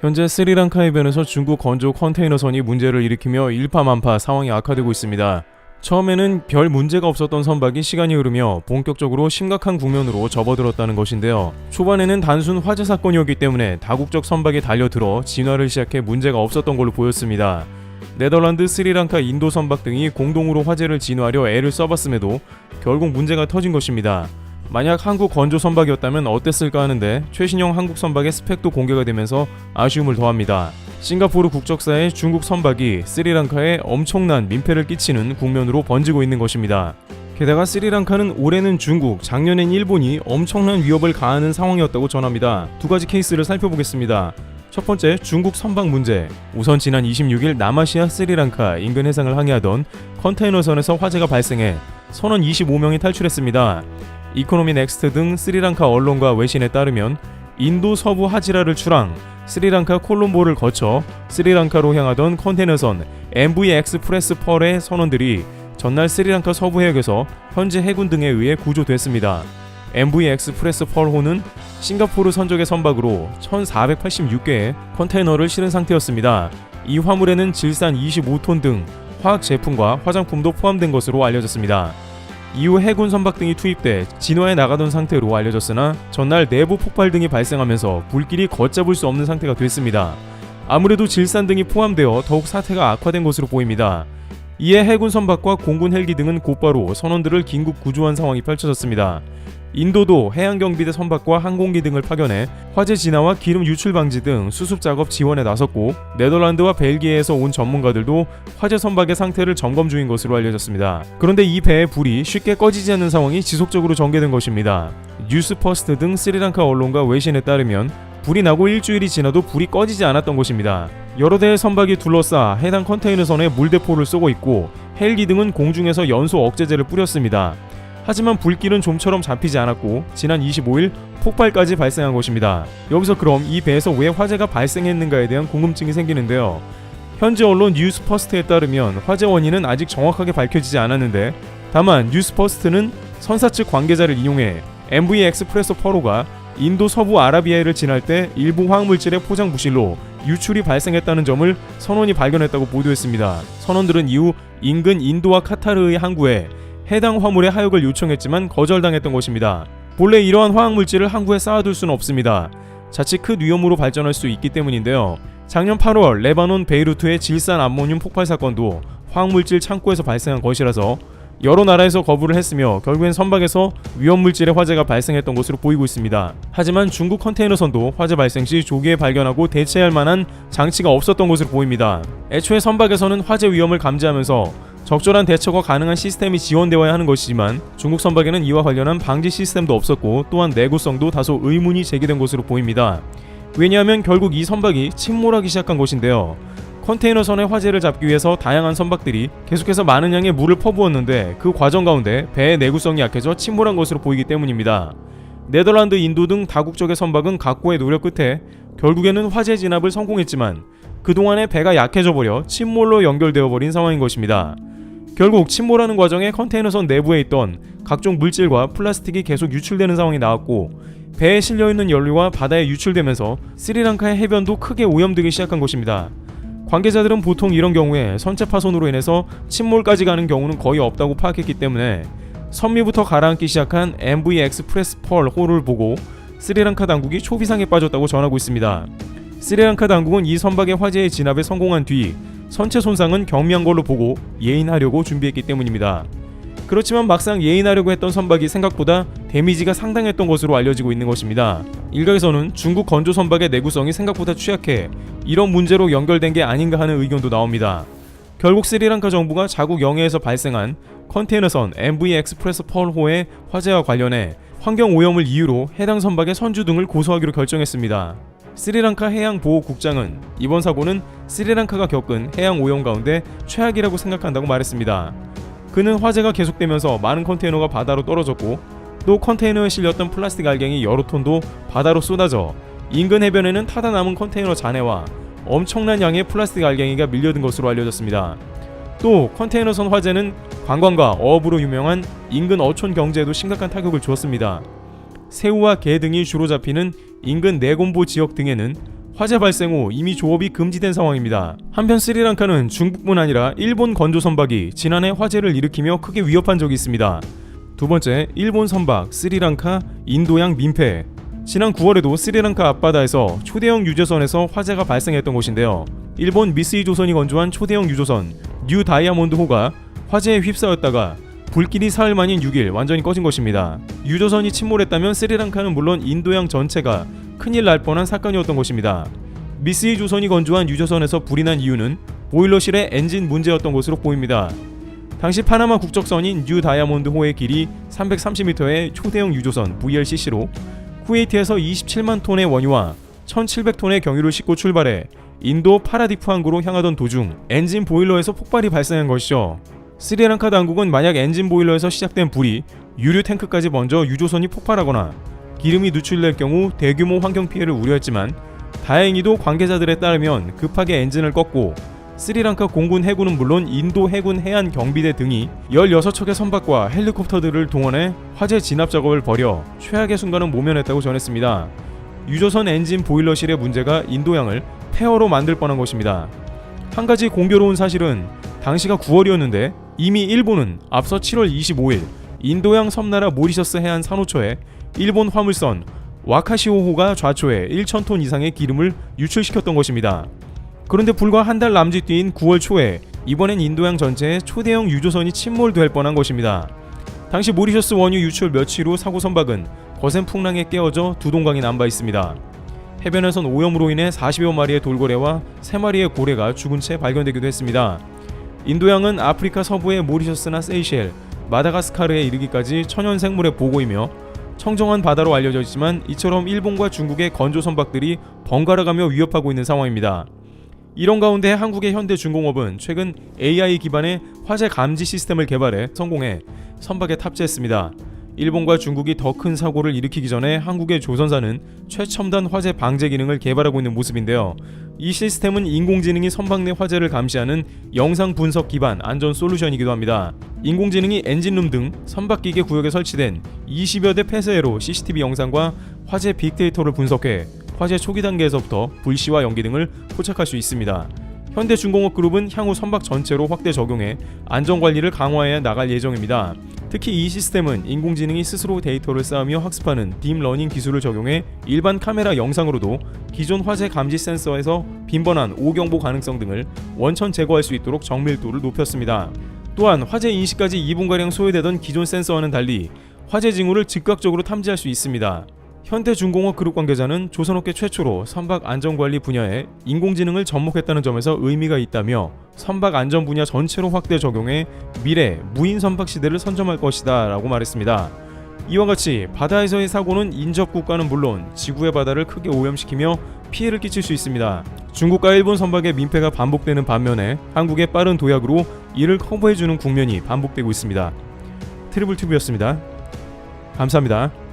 현재 스리랑카 해변에서 중국 건조 컨테이너선이 문제를 일으키며 일파만파 상황이 악화되고 있습니다. 처음에는 별 문제가 없었던 선박이 시간이 흐르며 본격적으로 심각한 국면으로 접어들었다는 것인데요. 초반에는 단순 화재 사건이었기 때문에 다국적 선박이 달려들어 진화를 시작해 문제가 없었던 걸로 보였습니다. 네덜란드, 스리랑카, 인도 선박 등이 공동으로 화재를 진화하려 애를 써봤음에도 결국 문제가 터진 것입니다. 만약 한국 건조 선박이었다면 어땠을까 하는데 최신형 한국 선박의 스펙도 공개가 되면서 아쉬움을 더합니다. 싱가포르 국적사의 중국 선박이 스리랑카에 엄청난 민폐를 끼치는 국면으로 번지고 있는 것입니다. 게다가 스리랑카는 올해는 중국, 작년엔 일본이 엄청난 위협을 가하는 상황이었다고 전합니다. 두 가지 케이스를 살펴보겠습니다. 첫 번째, 중국 선박 문제. 우선 지난 26일 남아시아 스리랑카 인근 해상을 항해하던 컨테이너선에서 화재가 발생해 선원 25명이 탈출했습니다. 이코노미 넥스트 등 스리랑카 언론과 외신에 따르면 인도 서부 하지라를 출항, 스리랑카 콜롬보를 거쳐 스리랑카로 향하던 컨테이너선 MV 엑스프레스 펄의 선원들이 전날 스리랑카 서부 해역에서 현지 해군 등에 의해 구조됐습니다. MV 엑스프레스 펄호는 싱가포르 선적의 선박으로 1486개의 컨테이너를 실은 상태였습니다. 이 화물에는 질산 25톤 등 화학 제품과 화장품도 포함된 것으로 알려졌습니다. 이후 해군 선박 등이 투입돼 진화해 나가던 상태로 알려졌으나 전날 내부 폭발 등이 발생하면서 불길이 걷잡을 수 없는 상태가 됐습니다. 아무래도 질산 등이 포함되어 더욱 사태가 악화된 것으로 보입니다. 이에 해군 선박과 공군 헬기 등은 곧바로 선원들을 긴급 구조한 상황이 펼쳐졌습니다. 인도도 해양경비대 선박과 항공기 등을 파견해 화재 진화와 기름 유출 방지 등 수습 작업 지원에 나섰고, 네덜란드와 벨기에에서 온 전문가들도 화재 선박의 상태를 점검 중인 것으로 알려졌습니다. 그런데 이 배의 불이 쉽게 꺼지지 않는 상황이 지속적으로 전개된 것입니다. 뉴스퍼스트 등 스리랑카 언론과 외신에 따르면 불이 나고 일주일이 지나도 불이 꺼지지 않았던 것입니다. 여러 대의 선박이 둘러싸 해당 컨테이너선에 물대포를 쏘고 있고 헬기 등은 공중에서 연소 억제제를 뿌렸습니다. 하지만 불길은 좀처럼 잡히지 않았고 지난 25일 폭발까지 발생한 것입니다. 여기서 그럼 이 배에서 왜 화재가 발생했는가에 대한 궁금증이 생기는데요. 현지 언론 뉴스퍼스트에 따르면 화재 원인은 아직 정확하게 밝혀지지 않았는데, 다만 뉴스퍼스트는 선사 측 관계자를 인용해 MV 엑스프레소 펄호가 인도 서부 아라비아해를 지날 때 일부 화학물질의 포장 부실로 유출이 발생했다는 점을 선원이 발견했다고 보도했습니다. 선원들은 이후 인근 인도와 카타르의 항구에 해당 화물의 하역을 요청했지만 거절당했던 것입니다. 본래 이러한 화학물질을 항구에 쌓아둘 수는 없습니다. 자칫 큰 위험으로 발전할 수 있기 때문인데요. 작년 8월 레바논 베이루트의 질산 암모늄 폭발 사건도 화학물질 창고에서 발생한 것이라서 여러 나라에서 거부를 했으며 결국엔 선박에서 위험물질의 화재가 발생했던 것으로 보이고 있습니다. 하지만 중국 컨테이너선도 화재 발생 시 조기에 발견하고 대체할 만한 장치가 없었던 것으로 보입니다. 애초에 선박에서는 화재 위험을 감지하면서 적절한 대처가 가능한 시스템이 지원되어야 하는 것이지만 중국 선박에는 이와 관련한 방지 시스템도 없었고 또한 내구성도 다소 의문이 제기된 것으로 보입니다. 왜냐하면 결국 이 선박이 침몰하기 시작한 것인데요. 컨테이너선의 화재를 잡기 위해서 다양한 선박들이 계속해서 많은 양의 물을 퍼부었는데 그 과정 가운데 배의 내구성이 약해져 침몰한 것으로 보이기 때문입니다. 네덜란드, 인도 등 다국적의 선박은 각고의 노력 끝에 결국에는 화재 진압을 성공했지만 그동안에 배가 약해져 버려 침몰로 연결되어 버린 상황인 것입니다. 결국 침몰하는 과정에 컨테이너선 내부에 있던 각종 물질과 플라스틱이 계속 유출되는 상황이 나왔고, 배에 실려있는 연료가 바다에 유출되면서 스리랑카의 해변도 크게 오염되기 시작한 것입니다. 관계자들은 보통 이런 경우에 선체 파손으로 인해서 침몰까지 가는 경우는 거의 없다고 파악했기 때문에 선미부터 가라앉기 시작한 MV 엑스프레스 펄 호를 보고 스리랑카 당국이 초비상에 빠졌다고 전하고 있습니다. 스리랑카 당국은 이 선박의 화재의 진압에 성공한 뒤 선체 손상은 경미한 걸로 보고 예인하려고 준비했기 때문입니다. 그렇지만 막상 예인하려고 했던 선박이 생각보다 데미지가 상당했던 것으로 알려지고 있는 것입니다. 일각에서는 중국 건조 선박의 내구성이 생각보다 취약해 이런 문제로 연결된 게 아닌가 하는 의견도 나옵니다. 결국 스리랑카 정부가 자국 영해에서 발생한 컨테이너선 MV 엑스프레스 펄호의 화재와 관련해 환경오염을 이유로 해당 선박의 선주 등을 고소하기로 결정했습니다. 스리랑카 해양보호국장은 이번 사고는 스리랑카가 겪은 해양오염 가운데 최악이라고 생각한다고 말했습니다. 그는 화재가 계속되면서 많은 컨테이너가 바다로 떨어졌고 또 컨테이너에 실렸던 플라스틱 알갱이 여러 톤도 바다로 쏟아져 인근 해변에는 타다 남은 컨테이너 잔해와 엄청난 양의 플라스틱 알갱이가 밀려든 것으로 알려졌습니다. 또 컨테이너선 화재는 관광과 어업으로 유명한 인근 어촌 경제에도 심각한 타격을 주었습니다. 새우와 게 등이 주로 잡히는 인근 네곰보 지역 등에는 화재 발생 후 이미 조업이 금지된 상황입니다. 한편 스리랑카는 중국뿐 아니라 일본 건조 선박이 지난해 화재를 일으키며 크게 위협한 적이 있습니다. 두 번째, 일본 선박 스리랑카 인도양 민폐. 지난 9월에도 스리랑카 앞바다에서 초대형 유조선에서 화재가 발생했던 곳인데요. 일본 미쓰이조선이 건조한 초대형 유조선 뉴 다이아몬드호가 화재에 휩싸였다가 불길이 사흘 만인 6일 완전히 꺼진 것입니다. 유조선이 침몰했다면 스리랑카는 물론 인도양 전체가 큰일 날 뻔한 사건이었던 것입니다. 미쓰이조선이 건조한 유조선에서 불이 난 이유는 보일러실의 엔진 문제였던 것으로 보입니다. 당시 파나마 국적선인 뉴 다이아몬드호의 길이 330m의 초대형 유조선 VLCC로 쿠웨이트에서 27만 톤의 원유와 1700톤의 경유를 싣고 출발해 인도 파라디프 항구로 향하던 도중 엔진 보일러에서 폭발이 발생한 것이죠. 스리랑카 당국은 만약 엔진 보일러에서 시작된 불이 유류 탱크까지 먼저 유조선이 폭발하거나 기름이 누출될 경우 대규모 환경 피해를 우려했지만 다행히도 관계자들에 따르면 급하게 엔진을 껐고 스리랑카 공군 해군은 물론 인도 해군 해안 경비대 등이 16척의 선박과 헬리콥터들을 동원해 화재 진압 작업을 벌여 최악의 순간은 모면했다고 전했습니다. 유조선 엔진 보일러실의 문제가 인도양을 폐허로 만들 뻔한 것입니다. 한 가지 공교로운 사실은 당시가 9월이었는데 이미 일본은 앞서 7월 25일 인도양 섬나라 모리셔스 해안 산호초에 일본 화물선 와카시오호가 좌초에 1,000톤 이상의 기름을 유출시켰던 것입니다. 그런데 불과 한 달 남짓 뒤인 9월 초에 이번엔 인도양 전체에 초대형 유조선이 침몰될 뻔한 것입니다. 당시 모리셔스 원유 유출 며칠 후 사고 선박은 거센 풍랑에 깨어져 두 동강이 남바 있습니다. 해변에선 오염으로 인해 40여 마리의 돌고래와 3마리의 고래가 죽은 채 발견되기도 했습니다. 인도양은 아프리카 서부의 모리셔스나 세이셸, 마다가스카르에 이르기까지 천연 생물의 보고이며 청정한 바다로 알려져 있지만 이처럼 일본과 중국의 건조 선박들이 번갈아가며 위협하고 있는 상황입니다. 이런 가운데 한국의 현대중공업은 최근 AI 기반의 화재 감지 시스템을 개발해 성공해 선박에 탑재했습니다. 일본과 중국이 더 큰 사고를 일으키기 전에 한국의 조선사는 최첨단 화재 방제 기능을 개발하고 있는 모습인데요. 이 시스템은 인공지능이 선박 내 화재를 감시하는 영상 분석 기반 안전 솔루션이기도 합니다. 인공지능이 엔진룸 등 선박기계 구역에 설치된 20여 대 폐쇄회로 CCTV 영상과 화재 빅데이터를 분석해 화재 초기 단계에서부터 불씨와 연기 등을 포착할 수 있습니다. 현대중공업그룹은 향후 선박 전체로 확대 적용해 안전관리를 강화해 나갈 예정입니다. 특히 이 시스템은 인공지능이 스스로 데이터를 쌓으며 학습하는 딥러닝 기술을 적용해 일반 카메라 영상으로도 기존 화재 감지 센서에서 빈번한 오경보 가능성 등을 원천 제거할 수 있도록 정밀도를 높였습니다. 또한 화재 인식까지 2분가량 소요되던 기존 센서와는 달리 화재 징후를 즉각적으로 탐지할 수 있습니다. 현대중공업 그룹 관계자는 조선업계 최초로 선박 안전관리 분야에 인공지능을 접목했다는 점에서 의미가 있다며 선박 안전 분야 전체로 확대 적용해 미래 무인 선박 시대를 선점할 것이다 라고 말했습니다. 이와 같이 바다에서의 사고는 인접 국가는 물론 지구의 바다를 크게 오염시키며 피해를 끼칠 수 있습니다. 중국과 일본 선박의 민폐가 반복되는 반면에 한국의 빠른 도약으로 이를 커버해주는 국면이 반복되고 있습니다. 트리블튜브였습니다. 감사합니다.